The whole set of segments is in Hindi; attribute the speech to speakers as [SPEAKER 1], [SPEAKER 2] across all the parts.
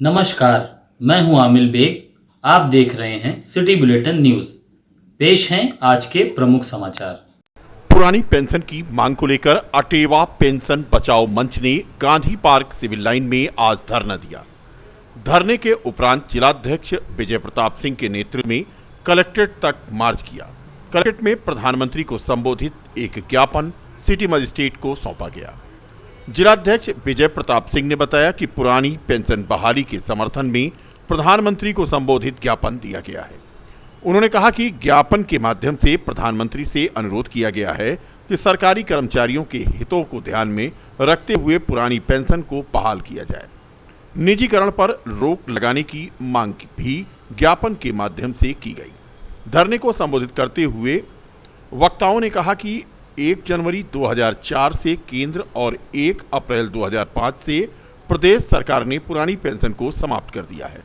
[SPEAKER 1] नमस्कार, मैं हूं आमिल बेग। आप देख रहे हैं सिटी बुलेटिन न्यूज। पेश हैं आज के प्रमुख समाचार।
[SPEAKER 2] पुरानी पेंशन की मांग को लेकर अटेवा पेंशन बचाओ मंच ने गांधी पार्क सिविल लाइन में आज धरना दिया। धरने के उपरांत जिलाध्यक्ष विजय प्रताप सिंह के नेतृत्व में कलेक्ट्रेट तक मार्च किया। कलेक्ट्रेट में प्रधानमंत्री को संबोधित एक ज्ञापन सिटी मजिस्ट्रेट को सौंपा गया। जिलाध्यक्ष विजय प्रताप सिंह ने बताया कि पुरानी पेंशन बहाली के समर्थन में प्रधानमंत्री को संबोधित ज्ञापन दिया गया है। उन्होंने कहा कि ज्ञापन के माध्यम से प्रधानमंत्री से अनुरोध किया गया है कि सरकारी कर्मचारियों के हितों को ध्यान में रखते हुए पुरानी पेंशन को बहाल किया जाए। निजीकरण पर रोक लगाने की मांग भी ज्ञापन के माध्यम से की गई। धरने को संबोधित करते हुए वक्ताओं ने कहा कि 1 जनवरी 2004 से केंद्र और 1 अप्रैल 2005 से प्रदेश सरकार ने पुरानी पेंशन को समाप्त कर दिया है।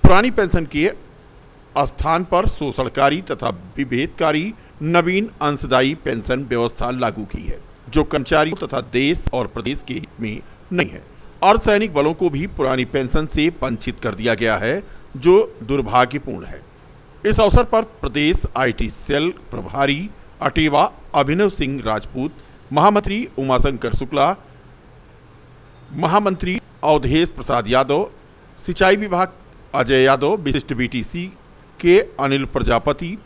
[SPEAKER 2] पुरानी पेंशन के स्थान पर शोषणकारी तथा विभेदकारी नवीन अंशदायी पेंशन व्यवस्था लागू की है, जो कर्मचारियों तथा देश और प्रदेश के हित में नहीं है। अर्धसैनिक बलों को भी पुरानी पेंशन से वंचित कर दिया गया है, जो दुर्भाग्यपूर्ण है। इस अवसर पर प्रदेश IT सेल प्रभारी अटेवा अभिनव सिंह राजपूत, महामंत्री उमाशंकर शुक्ला, महामंत्री अवधेश प्रसाद यादव, सिंचाई विभाग अजय यादव, विशिष्ट BTC के अनिल प्रजापति,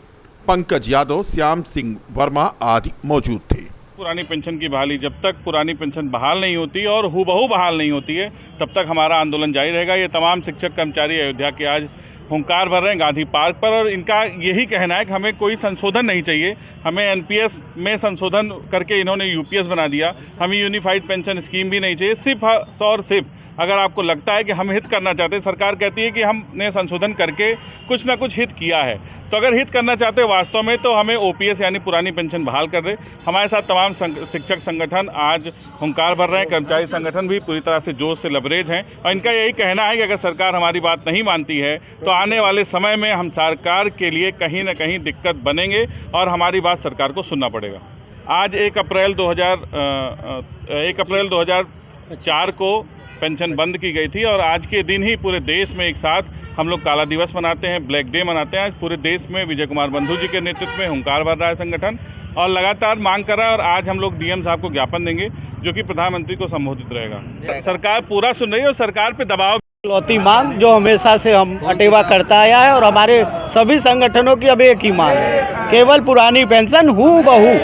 [SPEAKER 2] पंकज यादव, श्याम सिंह वर्मा आदि मौजूद थे।
[SPEAKER 3] पुरानी पेंशन की बहाली, जब तक पुरानी पेंशन बहाल नहीं होती और हूबहू बहाल नहीं होती है, तब तक हमारा आंदोलन जारी रहेगा। ये तमाम शिक्षक कर्मचारी अयोध्या के आज हुंकार भर रहे हैं गांधी पार्क पर, और इनका यही कहना है कि हमें कोई संशोधन नहीं चाहिए। हमें NPS में संशोधन करके इन्होंने UPS बना दिया। हमें यूनिफाइड पेंशन स्कीम भी नहीं चाहिए। सिर्फ और सिर्फ अगर आपको लगता है कि हम हित करना चाहते हैं, सरकार कहती है कि हमने संशोधन करके कुछ ना कुछ हित किया है, तो अगर हित करना चाहते हैं वास्तव में, तो हमें OPS यानी पुरानी पेंशन बहाल कर दे। हमारे साथ तमाम शिक्षक संगठन आज हुंकार भर रहे हैं। कर्मचारी संगठन भी पूरी तरह से जोश से लबरेज हैं, और इनका यही कहना है कि अगर सरकार हमारी बात नहीं मानती है तो आने वाले समय में हम सरकार के लिए कहीं ना कहीं दिक्कत बनेंगे और हमारी बात सरकार को सुनना पड़ेगा। आज 1 अप्रैल 2004 को पेंशन बंद की गई थी, और आज के दिन ही पूरे देश में एक साथ हम लोग काला दिवस मनाते हैं, ब्लैक डे मनाते हैं। आज पूरे देश में विजय कुमार बंधु जी के नेतृत्व में हुंकार भर रहा है संगठन, और लगातार मांग कर रहा है। और आज हम लोग DM साहब को ज्ञापन देंगे, जो कि प्रधानमंत्री को संबोधित रहेगा। सरकार पूरा सुन रही है और सरकार पे दबाव
[SPEAKER 4] इकलौती मांग जो हमेशा से हम अटेवा करता आया है, और हमारे सभी संगठनों की अब एक ही मांग है, केवल पुरानी पेंशन हूबहू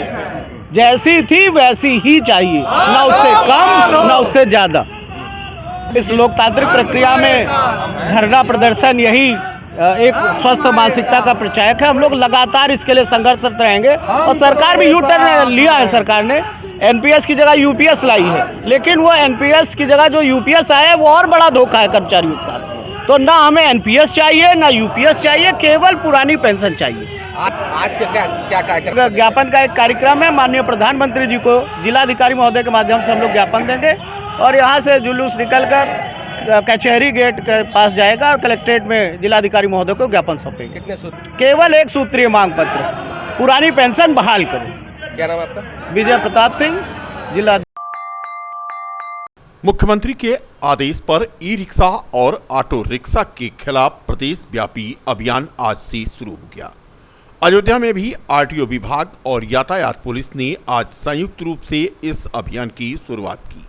[SPEAKER 4] जैसी थी वैसी ही चाहिए, ना उससे कम ना उससे ज़्यादा। इस लोकतांत्रिक प्रक्रिया में धरना प्रदर्शन यही एक स्वस्थ मानसिकता का प्रचायक है। हम लोग लगातार इसके लिए संघर्षरत रहेंगे, और सरकार भी U-टर्न लिया है। सरकार ने NPS की जगह UPS लाई है, लेकिन वो NPS की जगह जो UPS आया है वो और बड़ा धोखा है कर्मचारियों के साथ। तो ना हमें NPS चाहिए ना UPS चाहिए, केवल पुरानी पेंशन चाहिए।
[SPEAKER 5] आज क्या कार्यक्रम?
[SPEAKER 4] ज्ञापन का एक कार्यक्रम है। माननीय प्रधानमंत्री जी को जिलाधिकारी महोदय के माध्यम से हम लोग ज्ञापन देंगे, और यहाँ से जुलूस निकलकर कचहरी गेट के पास जाएगा, और कलेक्ट्रेट में जिलाधिकारी महोदय को ज्ञापन सौंपेंगे।
[SPEAKER 5] कितने सूत्र?
[SPEAKER 4] केवल एक सूत्रीय मांग पत्र, पुरानी पेंशन बहाल करो।
[SPEAKER 5] क्या नाम है आपका?
[SPEAKER 4] विजय प्रताप सिंह, जिला।
[SPEAKER 2] मुख्यमंत्री के आदेश पर ई-रिक्शा और ऑटो रिक्शा के खिलाफ प्रदेश व्यापी अभियान आज से शुरू हो गया। अयोध्या में भी RTO विभाग और यातायात पुलिस ने आज संयुक्त रूप से इस अभियान की शुरुआत की।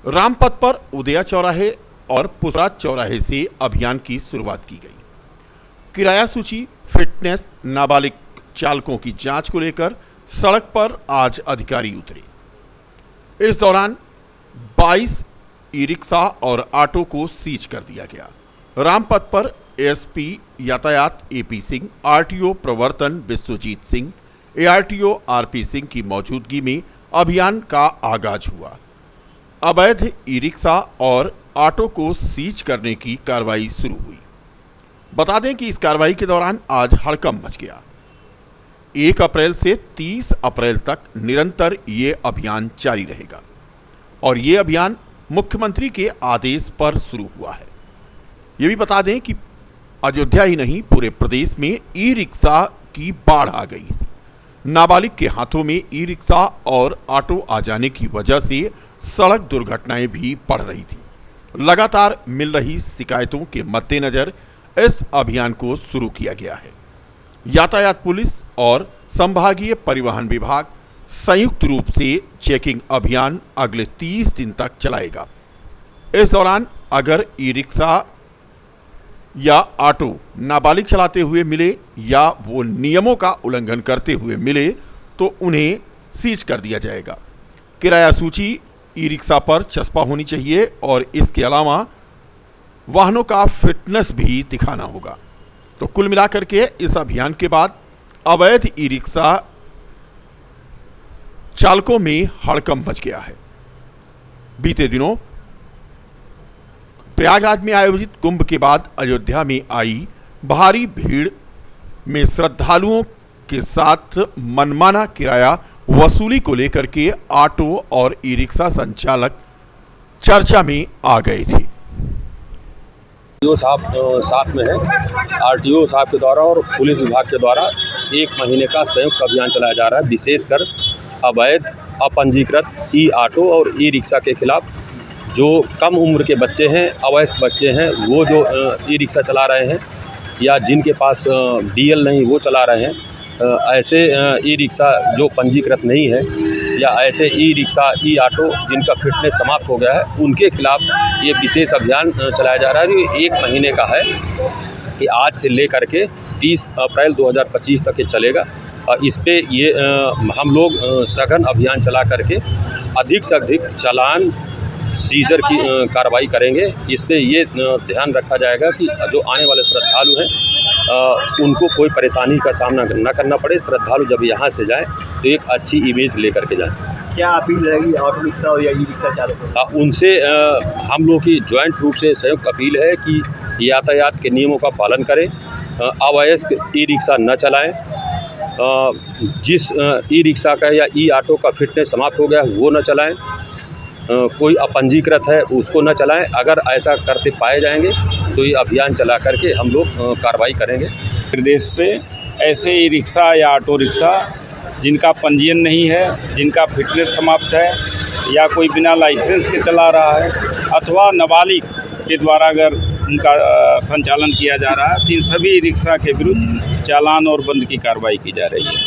[SPEAKER 2] रामपथ पर उदया चौराहे और पुष्पराज चौराहे से अभियान की शुरुआत की गई। किराया सूची, फिटनेस, नाबालिग चालकों की जांच को लेकर सड़क पर आज अधिकारी उतरे। इस दौरान 22 ई-रिक्शा और ऑटो को सीज कर दिया गया। रामपथ पर ASP यातायात AP सिंह, RTO प्रवर्तन विश्वजीत सिंह, ARTO RP सिंह की मौजूदगी में अभियान का आगाज हुआ। अवैध ई-रिक्शा और ऑटो को सीज करने की कार्रवाई शुरू हुई। बता दें कि इस कार्रवाई के दौरान आज हड़कंप मच गया। 1 अप्रैल से 30 अप्रैल तक निरंतर ये अभियान जारी रहेगा, और ये अभियान मुख्यमंत्री के आदेश पर शुरू हुआ है। ये भी बता दें कि अयोध्या ही नहीं, पूरे प्रदेश में ई-रिक्शा की बाढ़ आ गई। नाबालिग के हाथों में ई-रिक्शा और ऑटो आ जाने की वजह से सड़क दुर्घटनाएं भी बढ़ रही थी। लगातार मिल रही शिकायतों के मद्देनजर इस अभियान को शुरू किया गया है। यातायात पुलिस और संभागीय परिवहन विभाग संयुक्त रूप से चेकिंग अभियान अगले 30 दिन तक चलाएगा। इस दौरान अगर ई रिक्शा या ऑटो नाबालिग चलाते हुए मिले या वो नियमों का उल्लंघन करते हुए मिले तो उन्हें सीज कर दिया जाएगा। किराया सूची ई रिक्शा पर चस्पा होनी चाहिए और इसके अलावा वाहनों का फिटनेस भी दिखाना होगा। तो कुल मिलाकर के इस अभियान के बाद अवैध ई रिक्शा चालकों में हड़कंप मच गया है। बीते दिनों प्रयागराज में आयोजित कुंभ के बाद अयोध्या में आई भारी भीड़ में श्रद्धालुओं के साथ मनमाना किराया वसूली को लेकर के ऑटो और ई रिक्शा संचालक चर्चा में आ गए थे।
[SPEAKER 6] आरटीओ साहब साथ में है। आरटीओ साहब के द्वारा और पुलिस विभाग के द्वारा 1 महीने का संयुक्त अभियान चलाया जा रहा है। विशेषकर अवैध अपंजीकृत ई ऑटो और ई रिक्शा के खिलाफ जो कम उम्र के बच्चे हैं, अवयस्क बच्चे हैं, वो जो ई रिक्शा चला रहे हैं या जिनके पास डीएल नहीं वो चला रहे हैं, ऐसे ई रिक्शा जो पंजीकृत नहीं है या ऐसे ई रिक्शा ई ऑटो जिनका फिटनेस समाप्त हो गया है, उनके खिलाफ ये विशेष अभियान चलाया जा रहा है। ये 1 महीने का है कि आज से लेकर के 30 अप्रैल 2025 तक ये चलेगा। इस पे ये हम लोग सघन अभियान चला करके अधिक से अधिक चालान सीजर की कार्रवाई करेंगे। इस पे ये ध्यान रखा जाएगा कि जो आने वाले श्रद्धालु हैं उनको कोई परेशानी का सामना न करना पड़े। श्रद्धालु जब यहाँ से जाएं तो एक अच्छी इमेज लेकर के जाएं।
[SPEAKER 5] क्या अपील रहेगी ऑटो रिक्शा और या ई रिक्शा चालकों?
[SPEAKER 6] उनसे हम लोग की ज्वाइंट रूप से संयुक्त अपील है कि यातायात के नियमों का पालन करें, अवयस्क ई रिक्शा न चलाएं, जिस ई रिक्शा का या ई ऑटो का फिटनेस समाप्त हो गया वो न चलाएं, कोई अपंजीकृत है उसको न चलाएं। अगर ऐसा करते पाए जाएंगे तो ये अभियान चला करके हम लोग कार्रवाई करेंगे।
[SPEAKER 3] प्रदेश पे ऐसे ई रिक्शा या ऑटो रिक्शा जिनका पंजीयन नहीं है, जिनका फिटनेस समाप्त है या कोई बिना लाइसेंस के चला रहा है अथवा नाबालिग के द्वारा अगर उनका संचालन किया जा रहा है तो इन सभी ई रिक्शा के विरुद्ध चालान और बंद की कार्रवाई की जा रही है।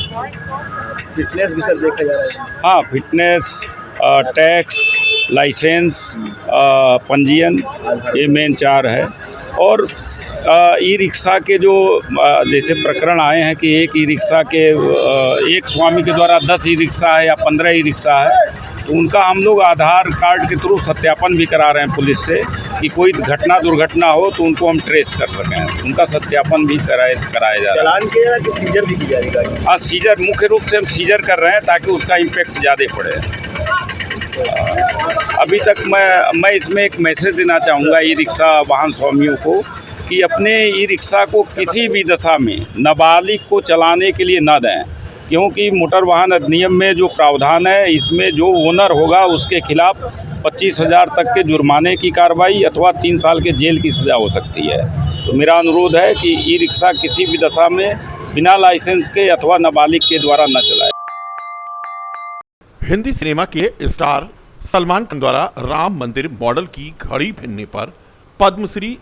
[SPEAKER 5] फिटनेस भी सर देखा जा रहा है?
[SPEAKER 3] हाँ, फिटनेस, टैक्स, लाइसेंस, पंजीयन, ये मेन 4 है। और ई रिक्शा के जो जैसे प्रकरण आए हैं कि एक ई रिक्शा के एक स्वामी के द्वारा 10 ई रिक्शा है या 15 ई रिक्शा है, तो उनका हम लोग आधार कार्ड के थ्रू सत्यापन भी करा रहे हैं पुलिस से कि कोई घटना दुर्घटना हो तो उनको हम ट्रेस कर सकें। उनका सत्यापन भी कराया जा रहा है।
[SPEAKER 5] चालान किया कि सीजर भी की जा रही है?
[SPEAKER 3] हाँ, सीजर मुख्य रूप से हम सीजर कर रहे हैं ताकि उसका इम्पेक्ट ज़्यादा पड़े। अभी तक मैं इसमें एक मैसेज देना चाहूँगा ई रिक्शा वाहन स्वामियों को कि अपने ई रिक्शा को किसी भी दशा में नाबालिग को चलाने के लिए न दें, क्योंकि मोटर वाहन अधिनियम में जो प्रावधान है इसमें जो ओनर होगा उसके खिलाफ 25,000 तक के जुर्माने की कार्रवाई अथवा 3 साल के जेल की सज़ा हो सकती है। तो मेरा अनुरोध है कि ई रिक्शा किसी भी दशा में बिना लाइसेंस के अथवा नाबालिग के द्वारा न चलाए।
[SPEAKER 2] हिंदी सिनेमा के स्टार सलमान खान द्वारा राम मंदिर मॉडल की घड़ी पहनने पर पद्मश्री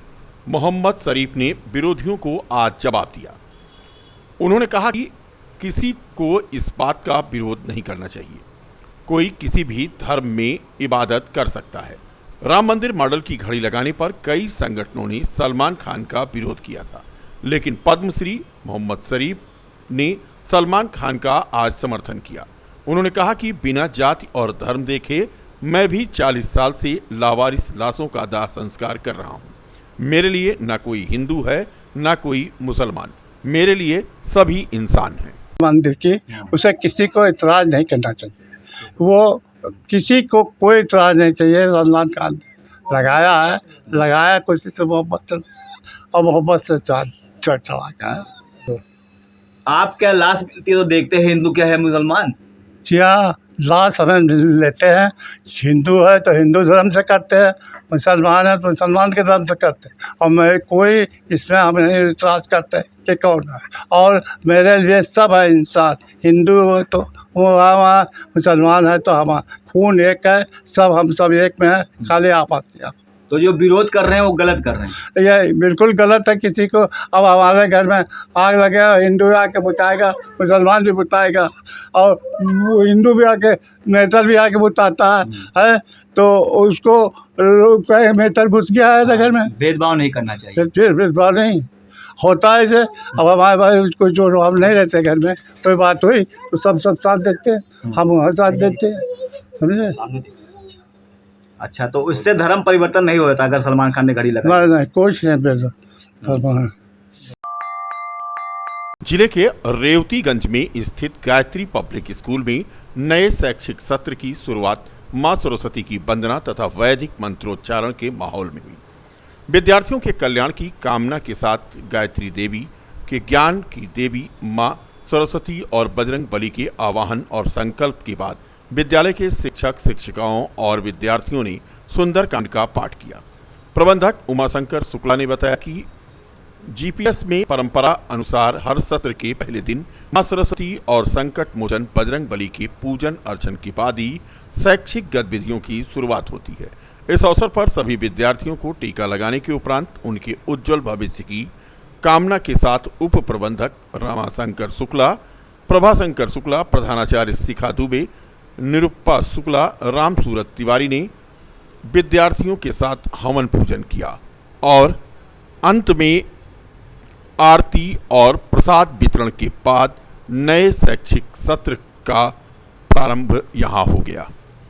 [SPEAKER 2] मोहम्मद शरीफ ने विरोधियों को आज जवाब दिया। उन्होंने कहा कि किसी को इस बात का विरोध नहीं करना चाहिए। कोई किसी भी धर्म में इबादत कर सकता है। राम मंदिर मॉडल की घड़ी लगाने पर कई संगठनों ने सलमान खान का विरोध किया था, लेकिन पद्मश्री मोहम्मद शरीफ ने सलमान खान का आज समर्थन किया। उन्होंने कहा कि बिना जाति और धर्म देखे मैं भी 40 साल से लावारिस लाशों का दाह संस्कार कर रहा हूँ। मेरे लिए ना कोई हिंदू है ना कोई मुसलमान, मेरे लिए सभी इंसान हैं।
[SPEAKER 4] मंदिर की उसे किसी को इतराज़ नहीं करना चाहिए, वो किसी को कोई इतराज़ नहीं चाहिए। सलमान खान लगाया खुशी से मोहब्बत से और मोहब्बत से चढ़ा गया।
[SPEAKER 5] आप क्या लाश मिलती है तो देखते हैं हिंदू क्या है मुसलमान?
[SPEAKER 4] क्या लाश हमें लेते हैं, हिंदू है तो हिंदू धर्म से करते हैं, मुसलमान है तो मुसलमान के धर्म से करते हैं, और मैं कोई इसमें हम नहीं इतराज़ करते कि कौन है। और मेरे लिए सब है इंसान, हिंदू हो तो वो हमारा, मुसलमान है तो हमारा, खून एक है, सब हम सब एक में है, खाली आपस में।
[SPEAKER 5] तो जो विरोध कर रहे हैं वो गलत कर रहे हैं।
[SPEAKER 7] ये बिल्कुल गलत है। किसी को अब हमारे घर में आग लगे, हिंदू आके बुताएगा, मुसलमान भी बुताएगा, और वो हिंदू भी आके नेतर भी आके बुताता है तो उसको मेतर घुस गया है घर में।
[SPEAKER 5] भेदभाव नहीं करना चाहिए।
[SPEAKER 7] फिर भेदभाव नहीं होता है इसे। अब हमारे भाई उसको जो हम नहीं रहते घर में, कोई बात हुई तो सब साथ देते हैं, हम वहाँ साथ देते हैं, समझे।
[SPEAKER 5] अच्छा, तो उससे धर्म परिवर्तन नहीं होता अगर सलमान खान ने घड़ी लगाई?
[SPEAKER 7] नहीं कुछ नहीं।
[SPEAKER 2] जिले के रेवतीगंज में स्थित गायत्री पब्लिक स्कूल में नए शैक्षिक सत्र की शुरुआत मां सरस्वती की वंदना तथा वैदिक मंत्रोच्चारण के माहौल में हुई। विद्यार्थियों के कल्याण की कामना के साथ गायत्री देवी के ज्ञान की देवी मां सरस्वती और बजरंग बली के आवाहन और संकल्प के बाद विद्यालय के शिक्षक शिक्षिकाओं और विद्यार्थियों ने सुंदरकांड का पाठ किया। प्रबंधक उमाशंकर शुक्ला ने बताया कि जीपीएस में परंपरा अनुसार हर सत्र के पहले दिन मां सरस्वती और संकट मोचन बजरंग बली के पूजन अर्चन के बाद ही शैक्षिक गतिविधियों की शुरुआत होती है। इस अवसर पर सभी विद्यार्थियों को टीका लगाने के उपरांत उनके उज्जवल भविष्य की कामना के साथ उप प्रबंधक रामाशंकर शुक्ला, प्रभाशंकर शुक्ला, प्रधानाचार्य शिखा दुबे, निरुपा शुक्ला, राम सूरत तिवारी ने विद्यार्थियों के साथ हवन पूजन किया और अंत में आरती और प्रसाद वितरण के बाद नए शैक्षिक सत्र का प्रारंभ यहां हो गया।